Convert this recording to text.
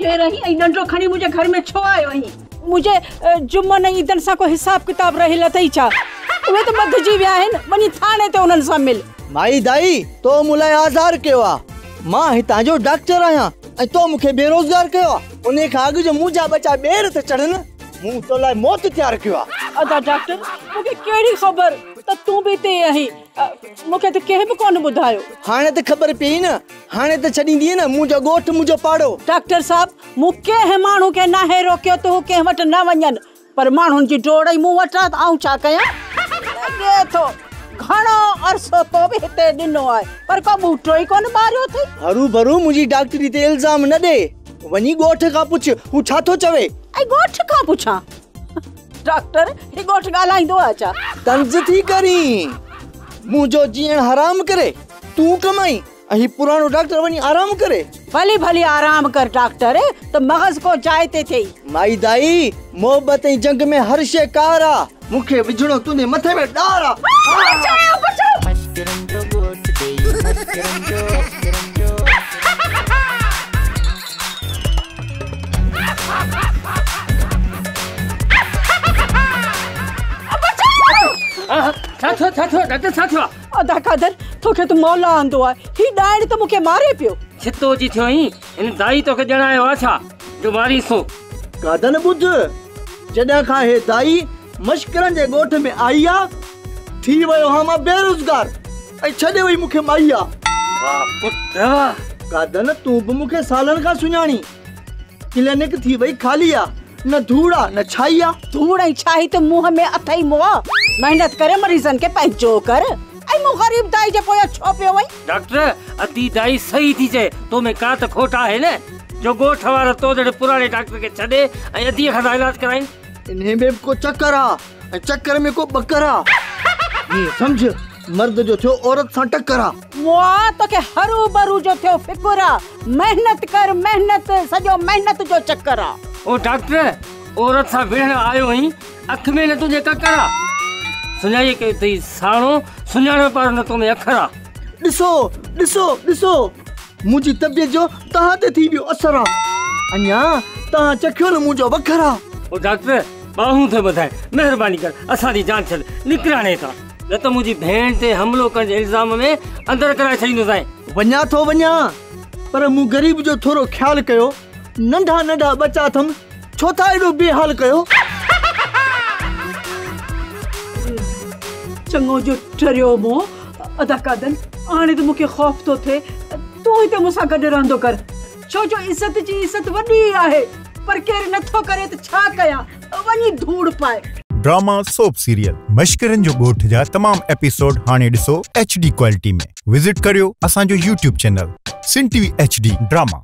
केर ही ऐं डंडो खणी मुझे घर में छो आयो ही? मुझे जुम्मन ऐं ईदन सां को हिसाब किताब रहियल अथई छा? उहे त बदजी विया आहिनि, वञी थाने ते उन्हनि सां मिल। माई दाई तो मुलाए आज़ार कयो आहे। मां हितां जो डॉक्टर आहियां ऐं तो मूंखे बेरोज़गार कयो आहे। उन खां अॻु जो मुंहिंजा बचा ॿेर ते चढ़नि, मूं तो लाइ मौत तयारु कयो आहे। अदा डॉक्टर मूंखे कहिड़ी ख़बर त तूं बि हिते आहीं? मूंखे त कंहिं बि कोन ॿुधायो। हाणे त ख़बर पई न, हाणे त छॾींदीअ न मुंहिंजो ॻोठु मुंहिंजो पाड़ो। डॉक्टर साहब मूं कंहिं माण्हू खे नाहे रोकियो त हू कंहिं वटि न वञनि, पर माण्हुनि जी डोड़ ई मूं वटि आहे त आऊं छा कयां? लॻे थो घणो अरसो तो बि हिते ॾिनो आहे, पर को ॿूटो ई कोन ॿारियो अथई। हरू भरू मुंहिंजी डॉक्टरी ते इल्ज़ाम न ॾे। वञी ॻोठ खां पुछ हू छा थो चवे। ऐं ॻोठ खां पुछां? डॉक्टर ही ॻोठ ॻाल्हाईंदो आहे छा? तंज़ थी करी, मुंहिंजो जीअण हराम करे तूं कमाई ऐं पुराणो डॉक्टर वञी आराम करे। भली भली आराम कर डॉक्टर, त मग़ज़ को जाइ ते थिए। माई दाई मोहब्बत ऐं जंग में हर शइ कार आ, मूंखे विझणो तुंहिंजे मथे में ॾार आ। डॉक्टर छा थियो? अदा कादर तोखे त मौला आंदो आहे, ही ॾाइण त मूंखे मारे पियो। छितो जी थियो ही, इन दाई तोखे ॼणायो आहे छा जो मारी सो? कादन ॿुध, जॾहिं खां हे दाई मश्करनि जे ॻोठ में आई आ, थी वियो हा मां बेरोज़गार ऐं छॾे वई मूंखे माई आ। वाह पुट, कादन तूं बि मूंखे सालनि खां सुञाणी। क्लिनिक थी वई खाली आ, न धूड़ा न छाई आ। धूड़ ऐं छाई त मुंह में अथई मुआ। मेहनत करे मरीज़नि खे पंहिंजो कर, ऐं मूं ग़रीब दाई जे पोयां छो पियो वई? डॉक्टर अती दाई सही थी चए, तो में का त खोट आहे न जो ॻोठ वारा तो जड़े पुराणे डॉक्टर खे छॾे ऐं अदीअ खां इलाज कराइन। इन्हे में को चक्कर आ ऐं चक्कर में को बकर आ। ये समझ, मर्द जो थियो औरत सां टक्कर आ। मुआ तोखे हरू भरू जो थियो फिकुर आ। मेहनत कर मेहनत, सॼो मेहनत जो चक्कर आ। ओ डॉक्टर औरत सां विढ़ण आयो ही, अख में न तुंहिंजे ककर आ। सुञाई के तई साणो सुञाण पर न तो में अखर आ। ॾिसो ॾिसो ॾिसो, मुंहिंजी तबियत जो तव्हां ते थी वियो असर आ। अञा तव्हां चखियो न मुंहिंजो वखर आ। ओ डॉक्टर बाहूं थे ॿुधाए, महिरबानी कर असांजी जान छॾ, निकिराणे था न त मुंहिंजी भेण ते हमलो करण जे इल्ज़ाम में अंदर कराए छॾींदोसांइ। वञा थो वञा, पर मूं ग़रीब जो थोरो ख्याल कयो। नंढा नंढा बचा अथमि, छो था एॾो बेहाल कयो? चङो जो डरियो मो। अदा कादन हाणे त मूंखे ख़ौफ़ थो थिए, तूं हिते मूंसां गॾु रहंदो कर, छो जो इज़त जी इज़त वॾी आहे, पर केरु नथो करे त छा कयां, वञी धूड़ पाए। ड्रामा सोप सीरियल मश्करनि जो ॻोठ जा तमाम एपिसोड हाणे ॾिसो HD क्वालिटी में। विजिट करियो असांजो YouTube चैनल सिन TV HD ड्रामा।